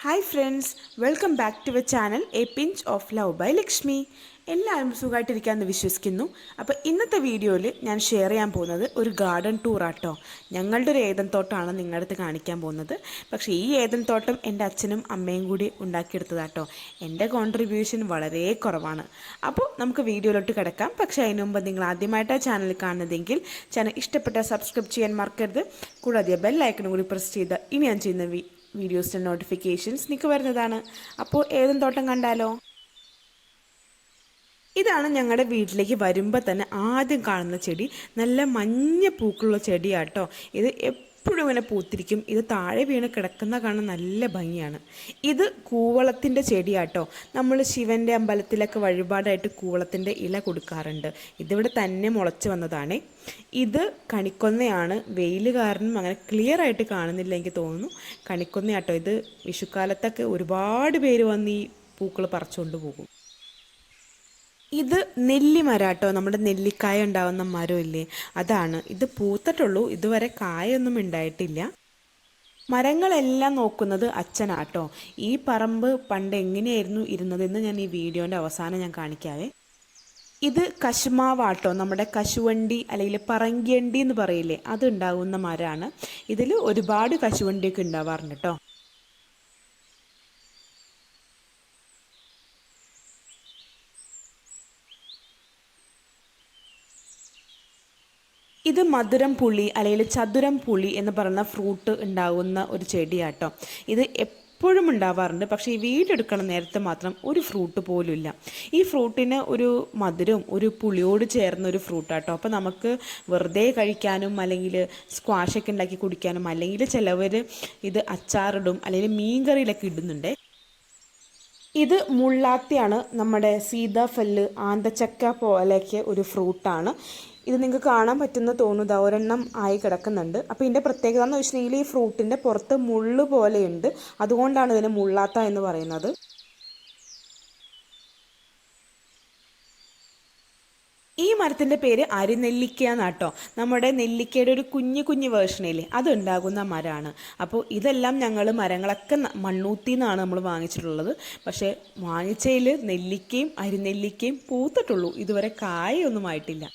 Hi friends, welcome back to our channel a pinch of love by Lakshmi. എല്ലാവരും സുഖമായിട്ടിരിക്കാമെന്ന് വിശ്വസിക്കുന്നു. അപ്പോൾ ഇന്നത്തെ വീഡിയോയിൽ ഞാൻ ഷെയർ ചെയ്യാൻ പോകുന്നത് ഒരു ഗാർഡൻ ടൂറാട്ടോ. ഞങ്ങളുടെ ഒരു ഏദൻ തോട്ടമാണ് നിങ്ങളുടെ അടുത്ത് കാണിക്കാൻ പോകുന്നത്. പക്ഷേ ഈ ഏദൻ തോട്ടം എൻ്റെ അച്ഛനും അമ്മയും കൂടി ഉണ്ടാക്കിയെടുത്തതാട്ടോ. എൻ്റെ കോൺട്രിബ്യൂഷൻ വളരെ കുറവാണ്. അപ്പോൾ നമുക്ക് വീഡിയോയിലോട്ട് കിടക്കാം. പക്ഷേ അതിന് മുമ്പ് നിങ്ങൾ ആദ്യമായിട്ടാണ് ചാനൽ കാണുന്നതെങ്കിൽ ചാനൽ ഇഷ്ടപ്പെട്ടാൽ സബ്സ്ക്രൈബ് ചെയ്യാൻ മറക്കരുത്. കൂടാതെ ബെല്ലൈക്കനും കൂടി പ്രസ് ചെയ്ത് ഇനി ഞാൻ ചെയ്യുന്ന വീഡിയോസിൻ്റെ നോട്ടിഫിക്കേഷൻസ് നിങ്ങൾക്ക് വരുന്നതാണ്. അപ്പോൾ ഏതും തോട്ടം കണ്ടാലോ. ഇതാണ് ഞങ്ങളുടെ വീട്ടിലേക്ക് വരുമ്പോൾ തന്നെ ആദ്യം കാണുന്ന ചെടി. നല്ല മഞ്ഞ പൂക്കളുള്ള ചെടിയാട്ടോ. ഇത് എപ്പോഴും ഇങ്ങനെ പൂത്തിരിക്കും. ഇത് താഴെ വീണ് കിടക്കുന്ന കാണാൻ നല്ല ഭംഗിയാണ്. ഇത് കൂവളത്തിൻ്റെ ചെടിയാട്ടോ. നമ്മൾ ശിവൻ്റെ അമ്പലത്തിലൊക്കെ വഴിപാടായിട്ട് കൂവളത്തിൻ്റെ ഇല കൊടുക്കാറുണ്ട്. ഇതിവിടെ തന്നെ മുളച്ച് വന്നതാണ്. ഇത് കണിക്കൊന്നയാണ്. വെയിൽ കാരണം അങ്ങനെ ക്ലിയർ ആയിട്ട് കാണുന്നില്ല എനിക്ക് തോന്നുന്നു. കണിക്കൊന്നയാട്ടോ. ഇത് വിഷുക്കാലത്തൊക്കെ ഒരുപാട് പേര് വന്ന് ഈ പൂക്കൾ പറിച്ചുകൊണ്ട് പോകും. ഇത് നെല്ലിമരാട്ടോ. നമ്മുടെ നെല്ലിക്കായ ഉണ്ടാവുന്ന മരമില്ലേ, അതാണ്. ഇത് പൂത്തിട്ടുള്ളൂ, ഇതുവരെ കായൊന്നും ഉണ്ടായിട്ടില്ല. മരങ്ങളെല്ലാം നോക്കുന്നത് അച്ഛനാട്ടോ. ഈ പറമ്പ് പണ്ട് എങ്ങനെയായിരുന്നു ഇരുന്നതെന്ന് ഞാൻ ഈ വീഡിയോൻ്റെ അവസാനം ഞാൻ കാണിക്കാവേ. ഇത് കശുമാവാട്ടോ. നമ്മുടെ കശുവണ്ടി അല്ലെങ്കിൽ പറങ്കിയണ്ടി എന്ന് പറയില്ലേ, അത് ഉണ്ടാകുന്ന മരമാണ്. ഇതിൽ ഒരുപാട് കശുവണ്ടിയൊക്കെ ഉണ്ടാവാറുണ്ട് കേട്ടോ. ഇത് മധുരം പുളി അല്ലെങ്കിൽ ചതുരം പുളി എന്ന് പറയുന്ന ഫ്രൂട്ട് ഉണ്ടാകുന്ന ഒരു ചെടിയാട്ടോ. ഇത് എപ്പോഴും ഉണ്ടാവാറുണ്ട്. പക്ഷേ ഈ വീടെടുക്കണ നേരത്തെ മാത്രം ഒരു ഫ്രൂട്ട് പോലും ഇല്ല. ഈ ഫ്രൂട്ടിന് ഒരു മധുരവും ഒരു പുളിയോട് ചേർന്ന ഒരു ഫ്രൂട്ടാട്ടോ. അപ്പോൾ നമുക്ക് വെറുതെ കഴിക്കാനും അല്ലെങ്കിൽ സ്ക്വാഷൊക്കെ ഉണ്ടാക്കി കുടിക്കാനും, അല്ലെങ്കിൽ ചിലവർ ഇത് അച്ചാറിടും അല്ലെങ്കിൽ മീൻകറിയിലൊക്കെ ഇടുന്നുണ്ട്. ഇത് മുള്ളാത്തിയാണ്. നമ്മുടെ സീതാഫല്ല് ആന്തച്ചക്ക പോലെയൊക്കെ ഒരു ഫ്രൂട്ടാണ്. ഇത് നിങ്ങൾക്ക് കാണാൻ പറ്റുന്ന തോന്നുന്നത് ഒരെണ്ണം ആയി കിടക്കുന്നുണ്ട്. അപ്പോൾ ഇതിൻ്റെ പ്രത്യേകത എന്ന് വെച്ചിട്ടുണ്ടെങ്കിൽ ഈ ഫ്രൂട്ടിൻ്റെ പുറത്ത് മുള്ളു പോലെയുണ്ട്. അതുകൊണ്ടാണ് ഇതിന് മുള്ളാത്ത എന്ന് പറയുന്നത്. ഈ മരത്തിൻ്റെ പേര് അരിനെല്ലിക്ക എന്നാട്ടോ. നമ്മുടെ നെല്ലിക്കയുടെ ഒരു കുഞ്ഞു കുഞ്ഞു വേർഷനില്ലേ, അതുണ്ടാകുന്ന മരമാണ്. അപ്പോൾ ഇതെല്ലാം ഞങ്ങൾ മരങ്ങളൊക്കെ മണ്ണൂത്തി നിന്നാണ് നമ്മൾ വാങ്ങിച്ചിട്ടുള്ളത്. പക്ഷേ വാങ്ങിച്ചതിൽ നെല്ലിക്കയും അരിനെല്ലിക്കയും പൂത്തിട്ടുള്ളൂ. ഇതുവരെ കായൊന്നും ആയിട്ടില്ല.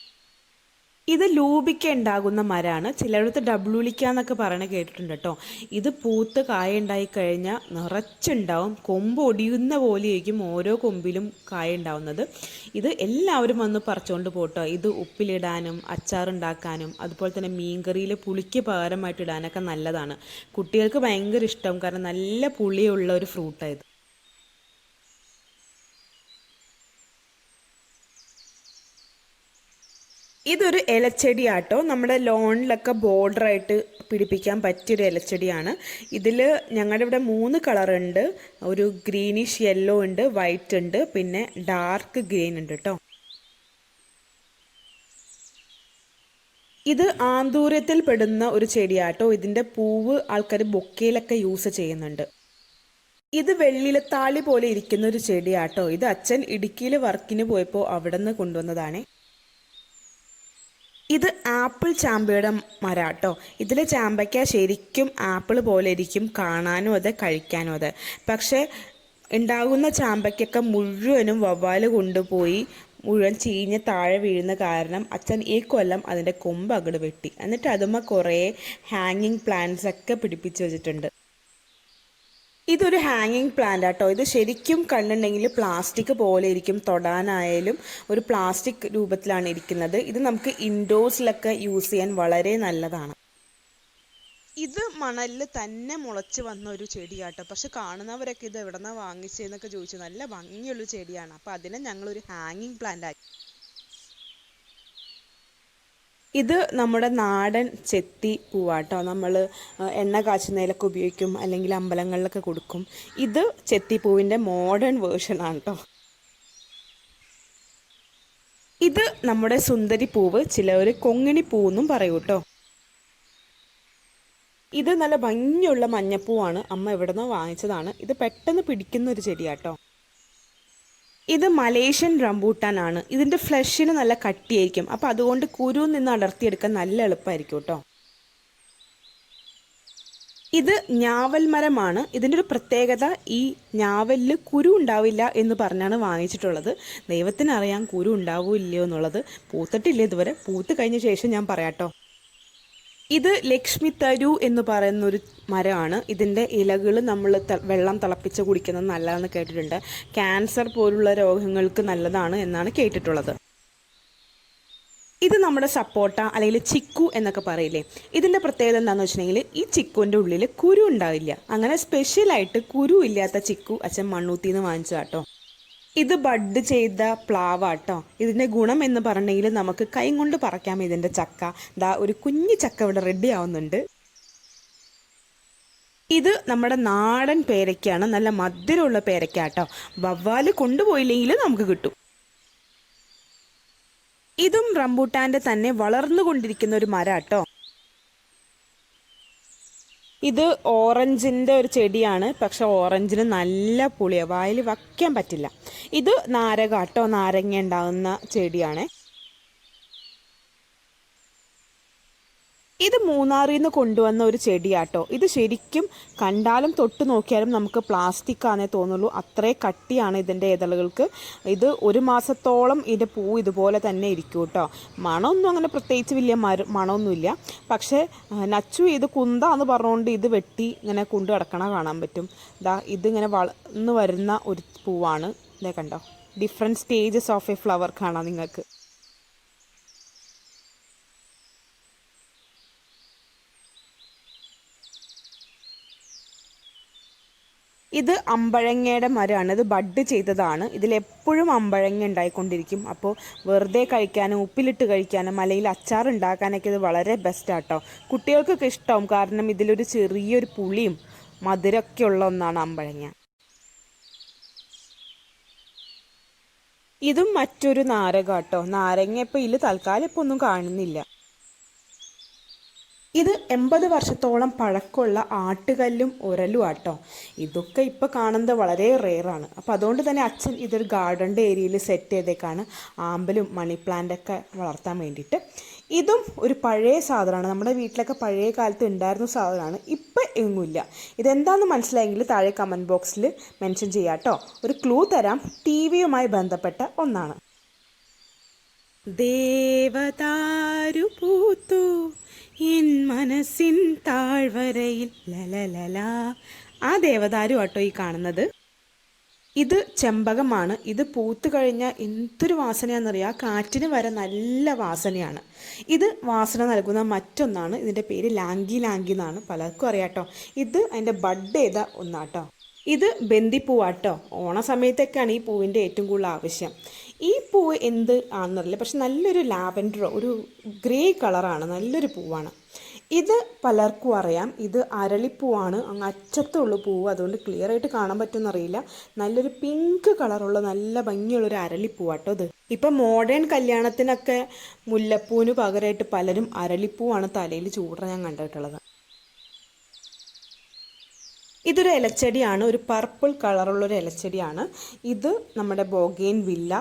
ഇത് ലൂബിക്ക ഉണ്ടാകുന്ന മരമാണ്. ചിലയിടത്ത് ഡബ്ലുലിക്ക എന്നൊക്കെ പറയണ കേട്ടിട്ടുണ്ട് കേട്ടോ. ഇത് പൂത്ത് കായ ഉണ്ടായി കഴിഞ്ഞാൽ നിറച്ചുണ്ടാവും. കൊമ്പ് ഒടിയുന്ന പോലെയായിരിക്കും ഓരോ കൊമ്പിലും കായ ഉണ്ടാവുന്നത്. ഇത് എല്ലാവരും വന്ന് പറിച്ചുകൊണ്ട് പോട്ടോ. ഇത് ഉപ്പിലിടാനും അച്ചാറുണ്ടാക്കാനും അതുപോലെ തന്നെ മീൻകറിയിൽ പുളിക്ക് പകരമായിട്ട് ഇടാനൊക്കെ നല്ലതാണ്. കുട്ടികൾക്ക് ഭയങ്കര ഇഷ്ടം, കാരണം നല്ല പുളിയുള്ള ഒരു ഫ്രൂട്ടായത്. ഇതൊരു ഇലച്ചെടിയാട്ടോ. നമ്മുടെ ലോണിലൊക്കെ ബോർഡറായിട്ട് പിടിപ്പിക്കാൻ പറ്റിയൊരു ഇലച്ചെടിയാണ്. ഇതിൽ ഞങ്ങളുടെ ഇവിടെ 3 കളറുണ്ട്. ഒരു ഗ്രീനിഷ് യെല്ലോ ഉണ്ട്, വൈറ്റ് ഉണ്ട്, പിന്നെ ഡാർക്ക് ഗ്രീൻ ഉണ്ട് കേട്ടോ. ഇത് ആന്തൂര്യത്തിൽ പെടുന്ന ഒരു ചെടിയാട്ടോ. ഇതിൻ്റെ പൂവ് ആൾക്കാർ ബൊക്കയിലൊക്കെ യൂസ് ചെയ്യുന്നുണ്ട്. ഇത് വെള്ളിലത്താളി പോലെ ഇരിക്കുന്ന ഒരു ചെടിയാട്ടോ. ഇത് അച്ഛൻ ഇടുക്കിയിൽ വർക്കിന് പോയപ്പോൾ അവിടെ നിന്ന് കൊണ്ടുവന്നതാണ്. ഇത് ആപ്പിൾ ചാമ്പയുടെ മരാട്ടോ. ഇതിലെ ചാമ്പയ്ക്ക ശരിക്കും ആപ്പിൾ പോലെ ഇരിക്കും, കാണാനും അതെ കഴിക്കാനും അതെ. പക്ഷേ ഉണ്ടാകുന്ന ചാമ്പയ്ക്കൊക്കെ മുഴുവനും വവ്വാല് കൊണ്ടുപോയി മുഴുവൻ ചീഞ്ഞ് താഴെ വീഴുന്ന കാരണം അച്ഛൻ ഈ കൊല്ലം അതിൻ്റെ കൊമ്പ് അങ്ങട് വെട്ടി. എന്നിട്ട് അതുമ്മ കുറേ ഹാങ്ങിങ് പ്ലാന്റ്സ് ഒക്കെ പിടിപ്പിച്ച് വെച്ചിട്ടുണ്ട്. ഇതൊരു ഹാങ്ങിങ് പ്ലാന്റ് ആട്ടോ. ഇത് ശരിക്കും കണ്ടിട്ടുണ്ടെങ്കിൽ പ്ലാസ്റ്റിക് പോലെ ഇരിക്കും. തൊടാനായാലും ഒരു പ്ലാസ്റ്റിക് രൂപത്തിലാണ് ഇരിക്കുന്നത്. ഇത് നമുക്ക് ഇൻഡോഴ്സിലൊക്കെ യൂസ് ചെയ്യാൻ വളരെ നല്ലതാണ്. ഇത് മണലിൽ തന്നെ മുളച്ച് വന്ന ഒരു ചെടിയാട്ടോ. പക്ഷെ കാണുന്നവരൊക്കെ ഇത് എവിടെ നിന്നാണ് വാങ്ങിച്ചതെന്നൊക്കെ ചോദിച്ചു. നല്ല ഭംഗിയുള്ള ചെടിയാണ്. അപ്പോൾ അതിനെ ഞങ്ങളൊരു ഹാങ്ങിങ് പ്ലാന്റ് ആക്കി. ഇത് നമ്മുടെ നാടൻ ചെത്തി പൂവാട്ടോ. നമ്മൾ എണ്ണ കാച്ചുന്നതിലൊക്കെ ഉപയോഗിക്കും, അല്ലെങ്കിൽ അമ്പലങ്ങളിലൊക്കെ കൊടുക്കും. ഇത് ചെത്തിപ്പൂവിൻ്റെ മോഡേൺ വേർഷനാണ് കേട്ടോ. ഇത് നമ്മുടെ സുന്ദരി പൂവ്, ചിലവർ കൊങ്ങിണി പൂവെന്നും പറയൂ കേട്ടോ. ഇത് നല്ല ഭംഗിയുള്ള മഞ്ഞപ്പൂവാണ്. അമ്മ എവിടെ നിന്നോ വാങ്ങിച്ചതാണ്. ഇത് പെട്ടെന്ന് പിടിക്കുന്ന ഒരു ചെടിയാട്ടോ. ഇത് മലേഷ്യൻ റംബൂട്ടാൻ ആണ്. ഇതിൻ്റെ ഫ്ലഷിന് നല്ല കട്ടിയായിരിക്കും. അപ്പോൾ അതുകൊണ്ട് കുരുവിൽ നിന്ന് അടർത്തിയെടുക്കാൻ നല്ല എളുപ്പമായിരിക്കും കേട്ടോ. ഇത് ഞാവൽ മരമാണ്. ഇതിൻ്റെ ഒരു പ്രത്യേകത, ഈ ഞാവലിൽ കുരു ഉണ്ടാവില്ല എന്ന് പറഞ്ഞാണ് വാങ്ങിച്ചിട്ടുള്ളത്. ദൈവത്തിനറിയാം കുരു ഉണ്ടാവോ ഇല്ലയോ എന്നുള്ളത്. പൂത്തിട്ടില്ല ഇതുവരെ, പൂത്ത് കഴിഞ്ഞ ശേഷം ഞാൻ പറയാട്ടോ. ഇത് ലക്ഷ്മി തരു എന്ന് പറയുന്നൊരു മരമാണ്. ഇതിൻ്റെ ഇലകൾ നമ്മൾ വെള്ളം തിളപ്പിച്ച് കുടിക്കുന്നത് നല്ലതാണെന്ന് കേട്ടിട്ടുണ്ട്. ക്യാൻസർ പോലുള്ള രോഗങ്ങൾക്ക് നല്ലതാണ് എന്നാണ് കേട്ടിട്ടുള്ളത്. ഇത് നമ്മുടെ സപ്പോട്ട അല്ലെങ്കിൽ ചിക്കു എന്നൊക്കെ പറയില്ലേ. ഇതിൻ്റെ പ്രത്യേകത എന്താണെന്ന് വെച്ചിട്ടുണ്ടെങ്കിൽ ഈ ചിക്കുവിൻ്റെ ഉള്ളിൽ കുരു ഉണ്ടാവില്ല. അങ്ങനെ സ്പെഷ്യലായിട്ട് കുരു ഇല്ലാത്ത ചിക്കു അച്ഛൻ മണ്ണൂത്തിന്ന് വാങ്ങിച്ചു കേട്ടോ. ഇത് ബഡ് ചെയ്ത പ്ലാവാട്ടോ. ഇതിൻ്റെ ഗുണം എന്ന് പറഞ്ഞെങ്കിൽ നമുക്ക് കൈ കൊണ്ട് പറിക്കാം ഇതിൻ്റെ ചക്ക. ദാ ഒരു കുഞ്ഞു ചക്ക ഇവിടെ റെഡി ആവുന്നുണ്ട്. ഇത് നമ്മുടെ നാടൻ പേരയ്ക്കാണ്, നല്ല മധുരമുള്ള പേരയ്ക്ക കേട്ടോ. വവ്വാല് കൊണ്ടുപോയില്ലെങ്കിൽ നമുക്ക് കിട്ടും. ഇതും റംബൂട്ടാൻ്റെ തന്നെ വളർന്നുകൊണ്ടിരിക്കുന്ന ഒരു മരം കേട്ടോ. ഇത് ഓറഞ്ചിൻ്റെ ഒരു ചെടിയാണ്, പക്ഷെ ഓറഞ്ചിന് നല്ല പുളിയാണ്, വായിൽ വയ്ക്കാൻ പറ്റില്ല. ഇത് നാരക കേട്ടോ, നാരങ്ങ ഉണ്ടാകുന്ന ചെടിയാണ്. ഇത് മൂന്നാറിൽ നിന്ന് കൊണ്ടുവന്ന ഒരു ചെടിയാട്ടോ. ഇത് ശരിക്കും കണ്ടാലും തൊട്ട് നോക്കിയാലും നമുക്ക് പ്ലാസ്റ്റിക് ആണേ തോന്നുള്ളൂ, അത്രേ കട്ടിയാണ് ഇതിൻ്റെ ഇതളുകൾക്ക്. ഇത് 1 മാസത്തോളം ഇതിൻ്റെ പൂ ഇതുപോലെ തന്നെ ഇരിക്കും കേട്ടോ. മണമൊന്നും അങ്ങനെ പ്രത്യേകിച്ച് വലിയ മണമൊന്നുമില്ല. പക്ഷേ നച്ചു ഇത് കുന്താന്ന് പറഞ്ഞുകൊണ്ട് ഇത് വെട്ടി ഇങ്ങനെ കൊണ്ടു കിടക്കണ കാണാൻ പറ്റും. ഇതിങ്ങനെ വളർന്ന് വരുന്ന ഒരു പൂവാണ്. ഇതേ കണ്ടോ, different stages of A flower കാണാം നിങ്ങൾക്ക്. ഇത് അമ്പഴങ്ങയുടെ മരമാണ്. ഇത് ബഡ് ചെയ്തതാണ്. ഇതിലെപ്പോഴും അമ്പഴങ്ങ ഉണ്ടായിക്കൊണ്ടിരിക്കും. അപ്പോൾ വെറുതെ കഴിക്കാനും ഉപ്പിലിട്ട് കഴിക്കാനും അല്ലെങ്കിൽ അച്ചാർ ഉണ്ടാക്കാനൊക്കെ ഇത് വളരെ ബെസ്റ്റാട്ടോ. കുട്ടികൾക്കൊക്കെ ഇഷ്ടമാവും, കാരണം ഇതിലൊരു ചെറിയൊരു പുളിയും മധുരമൊക്കെ ഉള്ള ഒന്നാണ് അമ്പഴങ്ങ. ഇതും മറ്റൊരു നാരക കേട്ടോ. നാരങ്ങ ഇപ്പോൾ ഇതിൽ തൽക്കാലം ഇപ്പോൾ ഒന്നും കാണുന്നില്ല. ഇത് 80 വർഷത്തോളം പഴക്കമുള്ള ആട്ടുകല്ലും ഉരലും ആട്ടോ. ഇതൊക്കെ ഇപ്പോൾ കാണുന്നത് വളരെ റെയറാണ്. അപ്പോൾ അതുകൊണ്ട് തന്നെ അച്ഛൻ ഇതൊരു ഗാർഡൻ്റെ ഏരിയയിൽ സെറ്റ് ചെയ്തേക്കാണ്, ആമ്പലും മണി പ്ലാന്റൊക്കെ വളർത്താൻ വേണ്ടിയിട്ട്. ഇതും ഒരു പഴയ സാധനമാണ്, നമ്മുടെ വീട്ടിലൊക്കെ പഴയ കാലത്ത് ഉണ്ടായിരുന്ന സാധനമാണ്. ഇപ്പം എങ്ങുമില്ല. ഇതെന്താണെന്ന് മനസ്സിലായെങ്കിൽ താഴെ കമൻറ്റ് ബോക്സിൽ മെൻഷൻ ചെയ്യാം കേട്ടോ. ഒരു ക്ലൂ തരാം, ടി വിയുമായി ബന്ധപ്പെട്ട ഒന്നാണ്. ദേവദാരു പൂത്തു എൻ മനസ്സിൻ താഴ്വരയിൽ ലലലല. ആ ദേവദാരു ആട്ടോ ഈ കാണുന്നത്. ഇത് ചെമ്പകമാണ്. ഇത് പൂത്ത് കഴിഞ്ഞാൽ എന്തൊരു വാസനയാണെന്നറിയാം, കാറ്റിന് വരെ നല്ല വാസനയാണ്. ഇത് വാസന നൽകുന്ന മറ്റൊന്നാണ്, ഇതിൻ്റെ പേര് ലാങ്കി ലാങ്കി എന്നാണ്, പലർക്കും അറിയാട്ടോ. ഇത് അതിൻ്റെ ബഡ് ചെയ്ത ഒന്നാട്ടോ. ഇത് ബന്ദിപ്പൂവാട്ടോ. ഓണ സമയത്തൊക്കെയാണ് ഈ പൂവിൻ്റെ ഏറ്റവും കൂടുതൽ ആവശ്യം. ഈ പൂവ് എന്ത് ആണെന്നറിയില്ല, പക്ഷെ നല്ലൊരു ലാവൻഡറോ ഒരു ഗ്രേ കളറാണ്, നല്ലൊരു പൂവാണ്. ഇത് പലർക്കും അറിയാം, ഇത് അരളിപ്പൂവാണ്. അങ്ങ് അറ്റത്തുള്ള പൂവ്, അതുകൊണ്ട് ക്ലിയർ ആയിട്ട് കാണാൻ പറ്റുമെന്നറിയില്ല. നല്ലൊരു പിങ്ക് കളറുള്ള നല്ല ഭംഗിയുള്ളൊരു അരളിപ്പൂവാട്ടോ ഇത്. ഇപ്പം മോഡേൺ കല്യാണത്തിനൊക്കെ മുല്ലപ്പൂവിന് പകരമായിട്ട് പലരും അരളിപ്പൂവാണ് തലയിൽ ചൂടണ ഞാൻ കണ്ടിട്ടുള്ളത്. ഇതൊരു ഇലച്ചെടിയാണ്, ഒരു പർപ്പിൾ കളറുള്ളൊരു ഇലച്ചെടിയാണ്. ഇത് നമ്മുടെ ബോഗെയിൻ വില്ല.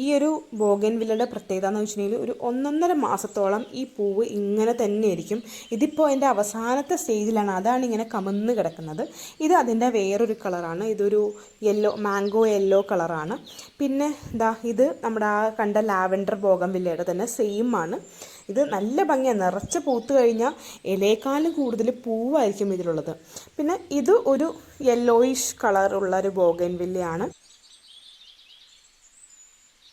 ഈ ഒരു ബോഗെയിൻ വില്ലയുടെ പ്രത്യേകത എന്ന് വെച്ചിട്ടുണ്ടെങ്കിൽ ഒരു 1.5 മാസത്തോളം ഈ പൂവ് ഇങ്ങനെ തന്നെ ആയിരിക്കും. ഇതിപ്പോൾ അതിൻ്റെ അവസാനത്തെ സ്റ്റേജിലാണ്, അതാണ് ഇങ്ങനെ കമന്ന് കിടക്കുന്നത്. ഇത് അതിൻ്റെ വേറൊരു കളറാണ്, ഇതൊരു മാംഗോ യെല്ലോ കളറാണ്. പിന്നെ ഇത് നമ്മുടെ ആ കണ്ട ലാവൻഡർ ബോഗൻ വില്ലയുടെ തന്നെ സെയിം ആണ്. ഇത് നല്ല ഭംഗിയാണ്, നിറച്ച് പൂത്ത് കഴിഞ്ഞാൽ ഇലയേക്കാളും കൂടുതൽ പൂവായിരിക്കും ഇതിലുള്ളത്. പിന്നെ ഇത് ഒരു യെല്ലോയിഷ് കളറുള്ള ഒരു ബോഗൻ വില്ലയാണ്.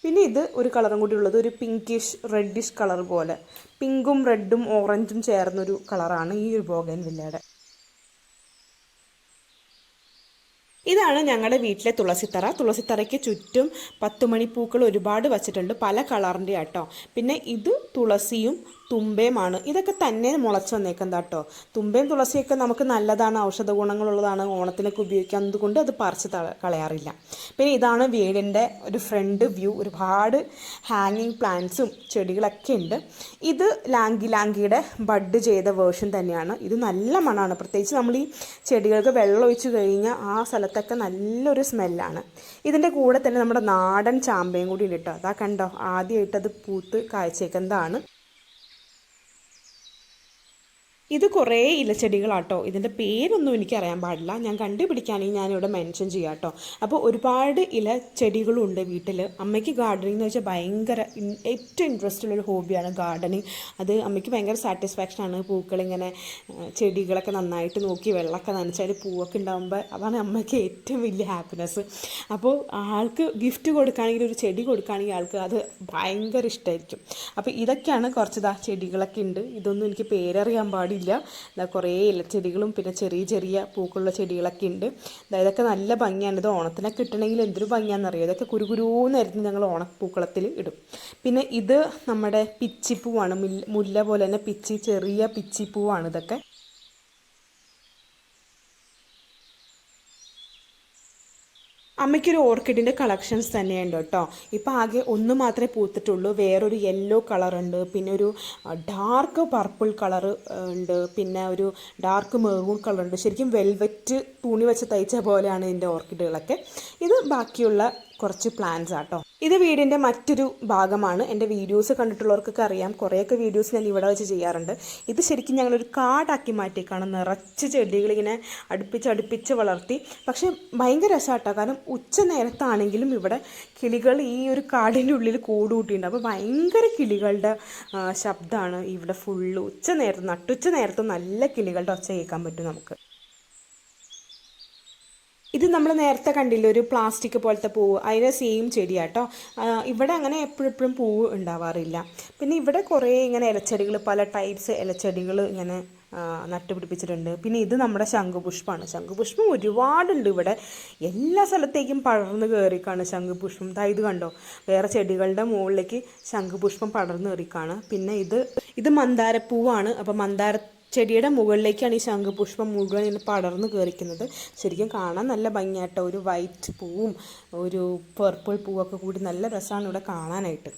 പിന്നെ ഇത് ഒരു കളറും കൂടി ഉള്ളത്, ഒരു പിങ്കിഷ് റെഡിഷ് കളർ പോലെ, പിങ്കും റെഡും ഓറഞ്ചും ചേർന്നൊരു കളറാണ് ഈ ഒരു ബോഗൻ വില്ലയുടെ. ഇതാണ് ഞങ്ങളുടെ വീട്ടിലെ തുളസിത്തറ. തുളസിത്തറയ്ക്ക് ചുറ്റും 10 മണിപ്പൂക്കൾ ഒരുപാട് വച്ചിട്ടുണ്ട്, പല കളറിൻ്റെ ആട്ടോ. പിന്നെ ഇത് തുളസിയും തുമ്പയുമാണ്. ഇതൊക്കെ തന്നെ മുളച്ച് വന്നേക്കുന്നത് കേട്ടോ. തുമ്പയും തുളസിയൊക്കെ നമുക്ക് നല്ലതാണ്, ഔഷധ ഗുണങ്ങളുള്ളതാണ്, ഓണത്തിനൊക്കെ ഉപയോഗിക്കാം, അതുകൊണ്ട് അത് പറിച്ച് കളയാറില്ല. പിന്നെ ഇതാണ് വീടിൻ്റെ ഒരു ഫ്രണ്ട് വ്യൂ. ഒരുപാട് ഹാങ്ങിങ് പ്ലാന്റ്സും ചെടികളൊക്കെ ഉണ്ട്. ഇത് ലാങ്കിയുടെ ബഡ് ചെയ്ത വേർഷൻ തന്നെയാണ്. ഇത് നല്ല മണമാണ്, പ്രത്യേകിച്ച് നമ്മൾ ഈ ചെടികൾക്ക് വെള്ളം ഒഴിച്ച് കഴിഞ്ഞാൽ ആ സ്ഥലത്തൊക്കെ നല്ലൊരു സ്മെല്ലാണ്. ഇതിൻ്റെ കൂടെ തന്നെ നമ്മുടെ നാടൻ ചാമ്പയും കൂടി ഉണ്ട് കേട്ടോ. അതാ കണ്ടോ, ആദ്യമായിട്ടത് പൂത്ത് കാഴ്ചയേക്കുന്നതാണ്. ഇത് കുറേ ഇലച്ചെടികളാട്ടോ. ഇതിൻ്റെ പേരൊന്നും എനിക്കറിയാൻ പാടില്ല. ഞാൻ കണ്ടുപിടിക്കുകയാണെങ്കിൽ ഞാനിവിടെ മെൻഷൻ ചെയ്യാം കേട്ടോ. അപ്പോൾ ഒരുപാട് ഇലച്ചെടികളുണ്ട് വീട്ടിൽ. അമ്മയ്ക്ക് ഗാർഡനിങ് എന്ന് വെച്ചാൽ ഭയങ്കര ഏറ്റവും ഇൻട്രസ്റ്റ് ഉള്ളൊരു ഹോബിയാണ് ഗാർഡനിങ്. അത് അമ്മയ്ക്ക് ഭയങ്കര സാറ്റിസ്ഫാക്ഷനാണ്. പൂക്കളിങ്ങനെ ചെടികളൊക്കെ നന്നായിട്ട് നോക്കി വെള്ളമൊക്കെ നനച്ചാൽ പൂവൊക്കെ ഉണ്ടാകുമ്പോൾ അതാണ് അമ്മയ്ക്ക് ഏറ്റവും വലിയ ഹാപ്പിനെസ്. അപ്പോൾ ആൾക്ക് ഗിഫ്റ്റ് കൊടുക്കുകയാണെങ്കിൽ, ഒരു ചെടി കൊടുക്കുകയാണെങ്കിൽ ആൾക്ക് അത് ഭയങ്കര ഇഷ്ടമായിരിക്കും. അപ്പോൾ ഇതൊക്കെയാണ് കുറച്ച് ചെടികളൊക്കെ ഉണ്ട്. ഇതൊന്നും എനിക്ക് പേരറിയാൻ പാടില്ല. കുറേ ഇലച്ചെടികളും പിന്നെ ചെറിയ ചെറിയ പൂക്കളുള്ള ചെടികളൊക്കെ ഉണ്ട്. ഇതൊക്കെ നല്ല ഭംഗിയാണ്. ഇത് ഓണത്തിനൊക്കെ കിട്ടണമെങ്കിൽ എന്തൊരു ഭംഗിയാണെന്നറിയോ. ഇതൊക്കെ കുരുകുരുന്നായിരുന്നു ഞങ്ങൾ ഓണപ്പൂക്കളത്തിൽ ഇടും. പിന്നെ ഇത് നമ്മുടെ പിച്ചിപ്പൂവാണ്. മുല്ല പോലെ തന്നെ ചെറിയ പിച്ചിപ്പൂവാണ് ഇതൊക്കെ. അമ്മയ്ക്കൊരു ഓർക്കിഡിൻ്റെ കളക്ഷൻസ് തന്നെയുണ്ട് കേട്ടോ. ഇപ്പം ആകെ ഒന്ന് മാത്രമേ പൂത്തിട്ടുള്ളൂ. വേറൊരു യെല്ലോ കളറുണ്ട്, പിന്നെ ഒരു ഡാർക്ക് പർപ്പിൾ കളർ ഉണ്ട്, പിന്നെ ഒരു ഡാർക്ക് മെറൂൺ കളറുണ്ട്. ശരിക്കും വെൽവെറ്റ് തുണി വെച്ച് തയ്ച്ച പോലെയാണ് ഇതിൻ്റെ ഓർക്കിഡുകളൊക്കെ. ഇത് ബാക്കിയുള്ള കുറച്ച് പ്ലാന്റ്സ് ആട്ടോ. ഇത് വീടിൻ്റെ മറ്റൊരു ഭാഗമാണ്. എൻ്റെ വീഡിയോസ് കണ്ടിട്ടുള്ളവർക്കൊക്കെ അറിയാം, കുറേയൊക്കെ വീഡിയോസ് ഞാൻ ഇവിടെ വെച്ച് ചെയ്യാറുണ്ട്. ഇത് ശരിക്കും ഞങ്ങളൊരു കാടാക്കി മാറ്റിയേക്കാണ്. നിറച്ച് ചെടികളിങ്ങനെ അടുപ്പിച്ച് വളർത്തി. പക്ഷേ ഭയങ്കര രസമാട്ടോ. കാരണം ഉച്ച നേരത്താണെങ്കിലും ഇവിടെ കിളികൾ ഈ ഒരു കാടിൻ്റെ ഉള്ളിൽ കൂട്ടുണ്ട്. അപ്പോൾ ഭയങ്കര കിളികളുടെ ശബ്ദമാണ് ഇവിടെ ഫുള്ള്. നട്ടുച്ച നേരത്ത് നല്ല കിളികളുടെ ഒച്ച കേൾക്കാൻ പറ്റും നമുക്ക്. ഇത് നമ്മൾ നേരത്തെ കണ്ടില്ല, ഒരു പ്ലാസ്റ്റിക് പോലത്തെ പൂവ്, അതിൻ്റെ സെയിം ചെടിയാട്ടോ. ഇവിടെ അങ്ങനെ എപ്പോഴും പൂവ് ഉണ്ടാവാറില്ല. പിന്നെ ഇവിടെ കുറേ ഇങ്ങനെ ഇലച്ചെടികൾ, പല ടൈപ്സ് ഇലച്ചെടികൾ ഇങ്ങനെ നട്ടുപിടിപ്പിച്ചിട്ടുണ്ട്. പിന്നെ ഇത് നമ്മുടെ ശംഖുപുഷ്പമാണ്. ശംഖുപുഷ്പം ഒരുപാടുണ്ട് ഇവിടെ. എല്ലാ സ്ഥലത്തേക്കും പടർന്ന് കയറിക്കാണ് ശംഖുപുഷ്പം. ഇത് കണ്ടോ, വേറെ ചെടികളുടെ മുകളിലേക്ക് ശംഖുപുഷ്പം പടർന്ന് കയറിക്കാണ്. പിന്നെ ഇത് മന്ദാരപ്പൂവാണ്. അപ്പോൾ ചെടിയുടെ മുകളിലേക്കാണ് ഈ ശംഖുപുഷ്പം മുഴുവൻ ഇങ്ങനെ പടർന്ന് കയറിക്കുന്നത്. ശരിക്കും കാണാൻ നല്ല ഭംഗിയാട്ടോ. ഒരു വൈറ്റ് പൂവും ഒരു പർപ്പിൾ പൂവൊക്കെ കൂടി നല്ല രസമാണ് ഇവിടെ കാണാനായിട്ട്.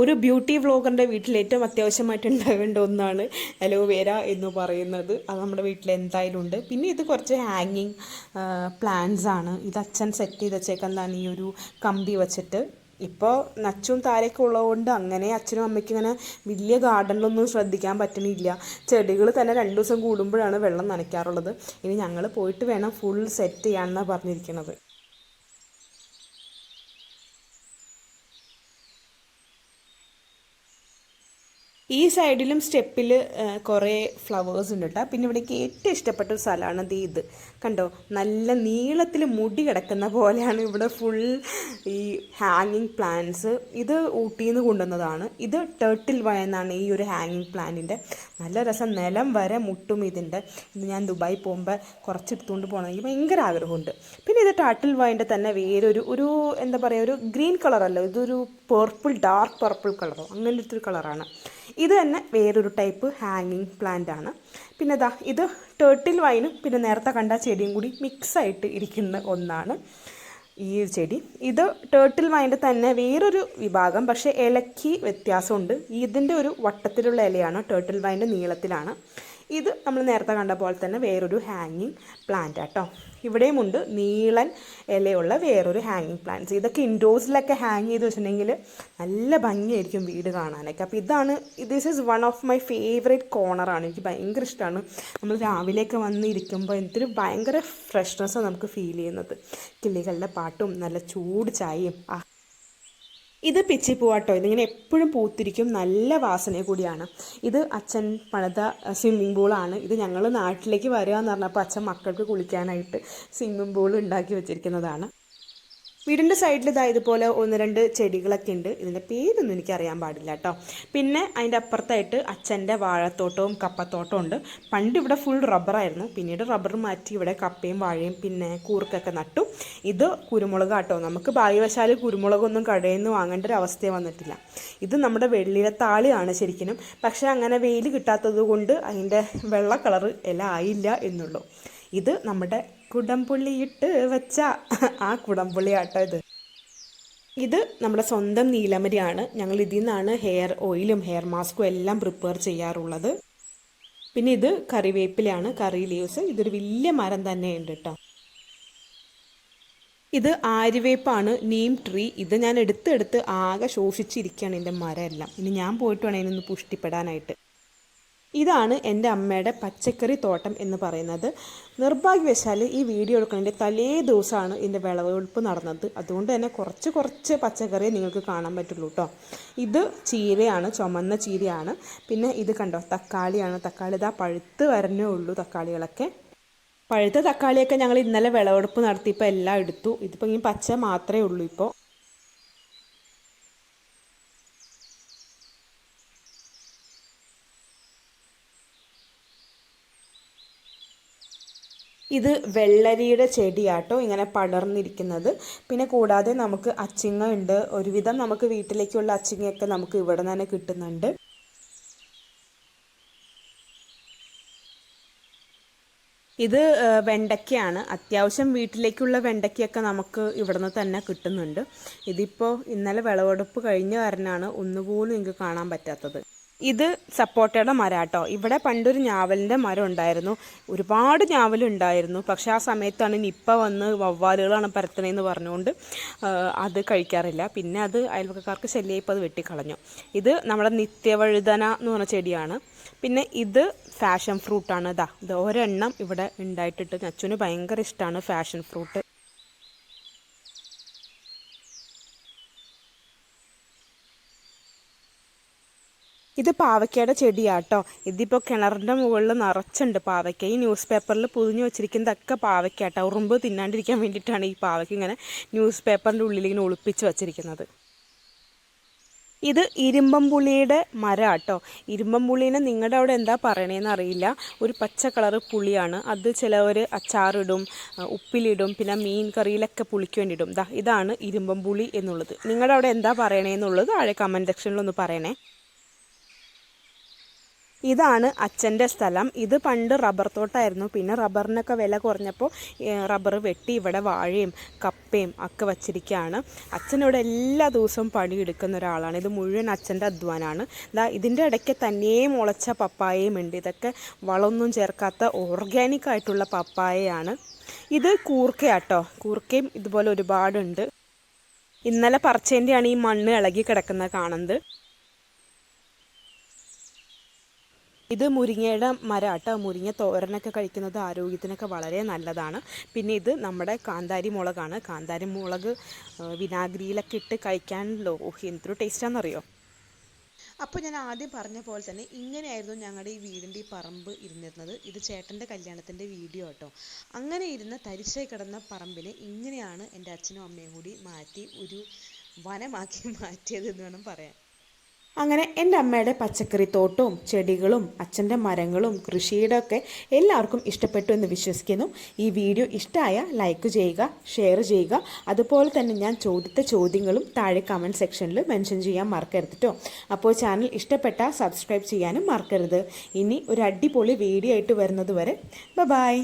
ഒരു ബ്യൂട്ടി വ്ളോഗറിൻ്റെ വീട്ടിൽ ഏറ്റവും അത്യാവശ്യമായിട്ട് ഉണ്ടാകേണ്ട ഒന്നാണ് അലോവേര എന്ന് പറയുന്നത്. അത് നമ്മുടെ വീട്ടിൽ എന്തായാലും ഉണ്ട്. പിന്നെ ഇത് കുറച്ച് ഹാങ്ങിങ് പ്ലാന്റ്സ് ആണ്. ഇത് അച്ഛൻ സെറ്റ് ചെയ്ത് വെച്ചേക്കുന്നതാണ് ഈ ഒരു കമ്പി വെച്ചിട്ട്. ഇപ്പോൾ നച്ചും താരയൊക്കെ ഉള്ളതുകൊണ്ട് അങ്ങനെ അച്ഛനും അമ്മയ്ക്കും ഇങ്ങനെ വലിയ ഗാർഡനിലൊന്നും ശ്രദ്ധിക്കാൻ പറ്റുന്നില്ല. ചെടികൾ തന്നെ 2 ദിവസം കൂടുമ്പോഴാണ് വെള്ളം നനയ്ക്കാറുള്ളത്. ഇനി ഞങ്ങൾ പോയിട്ട് വേണം ഫുൾ സെറ്റ് ചെയ്യാമെന്നാണ് പറഞ്ഞിരിക്കുന്നത്. ഈ സൈഡിലും സ്റ്റെപ്പിൽ കുറേ ഫ്ലവേഴ്സ് ഉണ്ട് കേട്ടോ. പിന്നെ ഇവിടേക്ക് ഏറ്റവും ഇഷ്ടപ്പെട്ട ഒരു സ്ഥലമാണ് ഇത് കണ്ടോ, നല്ല നീളത്തിൽ മുടി കിടക്കുന്ന പോലെയാണ് ഇവിടെ ഫുൾ ഈ ഹാങ്ങിങ് പ്ലാന്റ്സ്. ഇത് ഊട്ടിയിൽ നിന്ന് കൊണ്ടുവന്നതാണ്. ഇത് ടേർട്ടിൽ വയന്നാണ് ഈ ഒരു ഹാങ്ങിങ് പ്ലാന്റിൻ്റെ. നല്ല രസം, നിലം വരെ മുട്ടും ഇതിൻ്റെ. ഇത് ഞാൻ ദുബായി പോകുമ്പോൾ കുറച്ചെടുത്തുകൊണ്ട് പോകണമെങ്കിൽ ഭയങ്കര ആഗ്രഹമുണ്ട്. പിന്നെ ഇത് ടേർട്ടിൽ വയൻ്റെ തന്നെ വേറൊരു എന്താ പറയുക, ഒരു ഗ്രീൻ കളറല്ലോ, ഇതൊരു ഡാർക്ക് പർപ്പിൾ കളറോ അങ്ങനത്തെ ഒരു കളറാണ്. ഇത് തന്നെ വേറൊരു ടൈപ്പ് ഹാങ്ങിങ് പ്ലാന്റ് ആണ്. പിന്നെ ഇത് ടേർട്ടിൽ വൈനും പിന്നെ നേരത്തെ കണ്ട ചെടിയും കൂടി മിക്സായിട്ട് ഇരിക്കുന്ന ഒന്നാണ് ഈ ചെടി. ഇത് ടേർട്ടിൽ വൈൻ്റെ തന്നെ വേറൊരു വിഭാഗം, പക്ഷേ ഇലയ്ക്ക് വ്യത്യാസമുണ്ട്. ഇതിൻ്റെ ഒരു വട്ടത്തിലുള്ള ഇലയാണ്, ടേർട്ടിൽ വൈൻ്റെ നീളത്തിലാണ്. ഇത് നമ്മൾ നേരത്തെ കണ്ട പോലെ തന്നെ വേറൊരു ഹാങ്ങിങ് പ്ലാന്റ് ആട്ടോ. ഇവിടെയുമുണ്ട് നീളൻ ഇലയുള്ള വേറൊരു ഹാങ്ങിങ് പ്ലാന്റ്സ്. ഇതൊക്കെ ഇൻഡോഴ്സിലൊക്കെ ഹാങ് ചെയ്ത് വെച്ചിട്ടുണ്ടെങ്കിൽ നല്ല ഭംഗിയായിരിക്കും വീട് കാണാനൊക്കെ. അപ്പോൾ this is one of my favourite കോർണറാണ്. എനിക്ക് ഭയങ്കര ഇഷ്ടമാണ്. നമ്മൾ രാവിലെയൊക്കെ വന്ന് ഇരിക്കുമ്പോൾ എന്തൊരു ഭയങ്കര ഫ്രഷ്നെസ്സാണ് നമുക്ക് ഫീൽ ചെയ്യുന്നത്. കിളികളുടെ പാട്ടും നല്ല ചൂട് ചായയും. ഇത് പിച്ചിപ്പൂവാട്ടോ. ഇതിങ്ങനെ എപ്പോഴും പൂത്തിരിക്കും, നല്ല വാസന കൂടിയാണ്. ഇത് അച്ഛൻ പണിത സ്വിമ്മിംഗ് പൂളാണ്. ഇത് ഞങ്ങൾ നാട്ടിലേക്ക് വരിക എന്ന് പറഞ്ഞപ്പോൾ അച്ഛൻ മക്കൾക്ക് കുളിക്കാനായിട്ട് സ്വിമ്മിംഗ് പൂൾ ഉണ്ടാക്കി വെച്ചിരിക്കുന്നതാണ്. വീടിൻ്റെ സൈഡിൽ ഇതുപോലെ 1-2 ചെടികളൊക്കെ ഉണ്ട്. ഇതിൻ്റെ പേരൊന്നും എനിക്കറിയാൻ പാടില്ല കേട്ടോ. പിന്നെ അതിൻ്റെ അപ്പുറത്തായിട്ട് അച്ഛൻ്റെ വാഴത്തോട്ടവും കപ്പത്തോട്ടവും ഉണ്ട്. പണ്ട് ഇവിടെ ഫുൾ റബ്ബറായിരുന്നു. പിന്നീട് റബ്ബർ മാറ്റി ഇവിടെ കപ്പയും വാഴയും പിന്നെ കൂർക്കൊക്കെ നട്ടു. ഇത് കുരുമുളക് കേട്ടോ. നമുക്ക് ഭാഗ്യവശാൽ കുരുമുളകൊന്നും കടയിൽ നിന്ന് വാങ്ങേണ്ട ഒരു അവസ്ഥ വന്നിട്ടില്ല. ഇത് നമ്മുടെ വെള്ളിയിലത്താളിയാണ് ശരിക്കും. പക്ഷേ അങ്ങനെ വെയിൽ കിട്ടാത്തത് കൊണ്ട് അതിൻ്റെ വെള്ള കളറ് ഇല ആയില്ല എന്നുള്ളൂ. ഇത് നമ്മുടെ കുടംപുള്ളിയിട്ട് വെച്ച ആ കുടംപുള്ളി ആട്ടോ. ഇത് നമ്മുടെ സ്വന്തം നീലമരിയാണ്. ഞങ്ങൾ ഇതിൽ നിന്നാണ് ഹെയർ ഓയിലും ഹെയർ മാസ്കും എല്ലാം പ്രിപ്പയർ ചെയ്യാറുള്ളത്. പിന്നെ ഇത് കറിവേപ്പിലാണ്, കറി ലീവ്സ്. ഇതൊരു വലിയ മരം തന്നെയുണ്ട് കേട്ടോ. ഇത് ആര്യവേപ്പാണ്, നീം ട്രീ. ഇത് ഞാൻ എടുത്ത് ആകെ ശോഷിച്ചിരിക്കുകയാണ് എൻ്റെ മരം എല്ലാം. ഇനി ഞാൻ പോയിട്ട് വേണം ഇതിനൊന്ന് പുഷ്ടിപ്പെടാനായിട്ട്. ഇതാണ് എൻ്റെ അമ്മയുടെ പച്ചക്കറി തോട്ടം എന്ന് പറയുന്നത്. നിർഭാഗ്യവശാൽ ഈ വീഡിയോ എടുക്കുന്നതിൻ്റെ തലേ ദിവസമാണ് ഇതിൻ്റെ വിളവെടുപ്പ് നടന്നത്. അതുകൊണ്ട് തന്നെ കുറച്ച് പച്ചക്കറിയെ നിങ്ങൾക്ക് കാണാൻ പറ്റുള്ളൂ കേട്ടോ. ഇത് ചീരയാണ്, ചുമന്ന ചീരയാണ്. പിന്നെ ഇത് കണ്ടോ, തക്കാളിയാണ്. തക്കാളി ഇതാ പഴുത്ത് വരണേ ഉള്ളൂ. തക്കാളികളൊക്കെ പഴുത്ത തക്കാളിയൊക്കെ ഞങ്ങൾ ഇന്നലെ വിളവെടുപ്പ് നടത്തിയപ്പോൾ എല്ലാം എടുത്തു. ഇതിപ്പോൾ ഇനി പച്ച മാത്രമേ ഉള്ളൂ ഇപ്പോൾ. ഇത് വെള്ളരിയുടെ ചെടിയാട്ടോ ഇങ്ങനെ പടർന്നിരിക്കുന്നത്. പിന്നെ കൂടാതെ നമുക്ക് അച്ചിങ്ങ ഉണ്ട്. ഒരുവിധം നമുക്ക് വീട്ടിലേക്കുള്ള അച്ചിങ്ങയൊക്കെ നമുക്ക് ഇവിടെ നിന്ന് തന്നെ കിട്ടുന്നുണ്ട്. ഇത് വെണ്ടയ്ക്കയാണ്. അത്യാവശ്യം വീട്ടിലേക്കുള്ള വെണ്ടയ്ക്കൊക്കെ നമുക്ക് ഇവിടുന്ന് തന്നെ കിട്ടുന്നുണ്ട്. ഇതിപ്പോൾ ഇന്നലെ വിളവെടുപ്പ് കഴിഞ്ഞ കാരണമാണ് ഒന്നുപോലും നിങ്ങൾക്ക് കാണാൻ പറ്റാത്തത്. ഇത് സപ്പോട്ടയുടെ മരം കേട്ടോ. ഇവിടെ പണ്ടൊരു ഞാവലിൻ്റെ മരം ഉണ്ടായിരുന്നു. ഒരുപാട് ഞാവലുണ്ടായിരുന്നു. പക്ഷെ ആ സമയത്താണ് നിപ്പ വന്ന് വവ്വാലുകളാണ് പരത്തണേന്ന് പറഞ്ഞുകൊണ്ട് അത് കഴിക്കാറില്ല. പിന്നെ അത് അയൽവക്കക്കാർക്ക് ശല്യമായിപ്പോൾ അത് വെട്ടിക്കളഞ്ഞു. ഇത് നമ്മുടെ നിത്യവഴുതന എന്ന് പറഞ്ഞ ചെടിയാണ്. പിന്നെ ഇത് ഫാഷൻ ഫ്രൂട്ടാണ്. ഇത് ഒരെണ്ണം ഇവിടെ ഉണ്ടായിട്ടിട്ട് അച്ഛന് ഭയങ്കര ഇഷ്ടമാണ് ഫാഷൻ ഫ്രൂട്ട്. ഇത് പാവയ്ക്കയുടെ ചെടിയാട്ടോ. ഇതിപ്പോൾ കിണറിൻ്റെ മുകളിൽ നിറച്ചുണ്ട് പാവയ്ക്ക. ഈ ന്യൂസ് പേപ്പറിൽ പൊതിഞ്ഞ് വെച്ചിരിക്കുന്നതൊക്കെ പാവയ്ക്കാട്ടോ. ഉറുമ്പ് തിന്നാണ്ടിരിക്കാൻ വേണ്ടിയിട്ടാണ് ഈ പാവയ്ക്ക ഇങ്ങനെ ന്യൂസ് പേപ്പറിൻ്റെ ഉള്ളിൽ ഇങ്ങനെ ഒളിപ്പിച്ച് വെച്ചിരിക്കുന്നത്. ഇത് ഇരുമ്പംപുളിയുടെ മരം കേട്ടോ. ഇരുമ്പംപുളീനെ നിങ്ങളുടെ അവിടെ എന്താ പറയണേന്ന് അറിയില്ല. ഒരു പച്ച കളറ് പുളിയാണ്. അത് ചിലവർ അച്ചാറിടും, ഉപ്പിലിടും, പിന്നെ മീൻ കറിയിലൊക്കെ പുളിക്ക് വേണ്ടിയിടും. ഇതാണ് ഇരുമ്പംപുളി എന്നുള്ളത്. നിങ്ങളുടെ അവിടെ എന്താ പറയണേന്നുള്ളത് താഴെ കമൻറ്റ് സെക്ഷനിലൊന്ന് പറയണേ. ഇതാണ് അച്ഛൻ്റെ സ്ഥലം. ഇത് പണ്ട് റബ്ബർ തോട്ടമായിരുന്നു. പിന്നെ റബ്ബറിനൊക്കെ വില കുറഞ്ഞപ്പോൾ റബ്ബർ വെട്ടി ഇവിടെ വാഴയും കപ്പയും ഒക്കെ വച്ചിരിക്കുകയാണ്. അച്ഛനിവിടെ എല്ലാ ദിവസവും പണിയെടുക്കുന്ന ഒരാളാണ്. ഇത് മുഴുവൻ അച്ഛൻ്റെ അധ്വാനമാണ്. ഇതിൻ്റെ ഇടയ്ക്ക് തന്നെ മുളച്ച പപ്പായയും ഉണ്ട്. ഇതൊക്കെ വളമൊന്നും ചേർക്കാത്ത ഓർഗാനിക് ആയിട്ടുള്ള പപ്പായയാണ്. ഇത് കൂർക്കയാട്ടോ. കൂർക്കയും ഇതുപോലെ ഒരുപാടുണ്ട്. ഇന്നലെ പറിച്ചതിൻ്റെയാണ് ഈ മണ്ണ് ഇളകി കിടക്കുന്നത് കാണുന്നത്. ഇത് മുരിങ്ങയുടെ മരം കേട്ടോ. മുരിങ്ങ തോരനൊക്കെ കഴിക്കുന്നത് ആരോഗ്യത്തിനൊക്കെ വളരെ നല്ലതാണ്. പിന്നെ ഇത് നമ്മുടെ കാന്താരി മുളകാണ്. കാന്താരി മുളക് വിനാഗിരിയിലൊക്കെ ഇട്ട് കഴിക്കാനല്ലോ എന്തൊരു ടേസ്റ്റാണെന്നറിയോ. അപ്പോൾ ഞാൻ ആദ്യം പറഞ്ഞ പോലെ തന്നെ ഇങ്ങനെയായിരുന്നു ഞങ്ങളുടെ ഈ വീടിൻ്റെ ഈ പറമ്പ് ഇരുന്നിരുന്നത്. ഇത് ചേട്ടൻ്റെ കല്യാണത്തിൻ്റെ വീഡിയോ കേട്ടോ. അങ്ങനെ ഇരുന്ന് തരിശായി കിടന്ന പറമ്പിനെ ഇങ്ങനെയാണ് എൻ്റെ അച്ഛനും അമ്മയും കൂടി മാറ്റി ഒരു വനമാക്കി മാറ്റിയത് എന്ന് വേണം പറയാൻ. അങ്ങനെ എൻ്റെ അമ്മയുടെ പച്ചക്കറി തോട്ടവും ചെടികളും അച്ഛൻ്റെ മരങ്ങളും കൃഷിയുടെ ഒക്കെ എല്ലാവർക്കും ഇഷ്ടപ്പെട്ടു എന്ന് വിശ്വസിക്കുന്നു. ഈ വീഡിയോ ഇഷ്ടമായ ലൈക്ക് ചെയ്യുക, ഷെയർ ചെയ്യുക. അതുപോലെ തന്നെ ഞാൻ ചോദിച്ച ചോദ്യങ്ങളും താഴെ കമൻറ്റ് സെക്ഷനിൽ മെൻഷൻ ചെയ്യാൻ മറക്കരുത് കേട്ടോ. അപ്പോൾ ചാനൽ ഇഷ്ടപ്പെട്ടാൽ സബ്സ്ക്രൈബ് ചെയ്യാനും മറക്കരുത്. ഇനി ഒരു അടിപൊളി വീഡിയോ ആയിട്ട് വരുന്നത് വരെ ബൈ.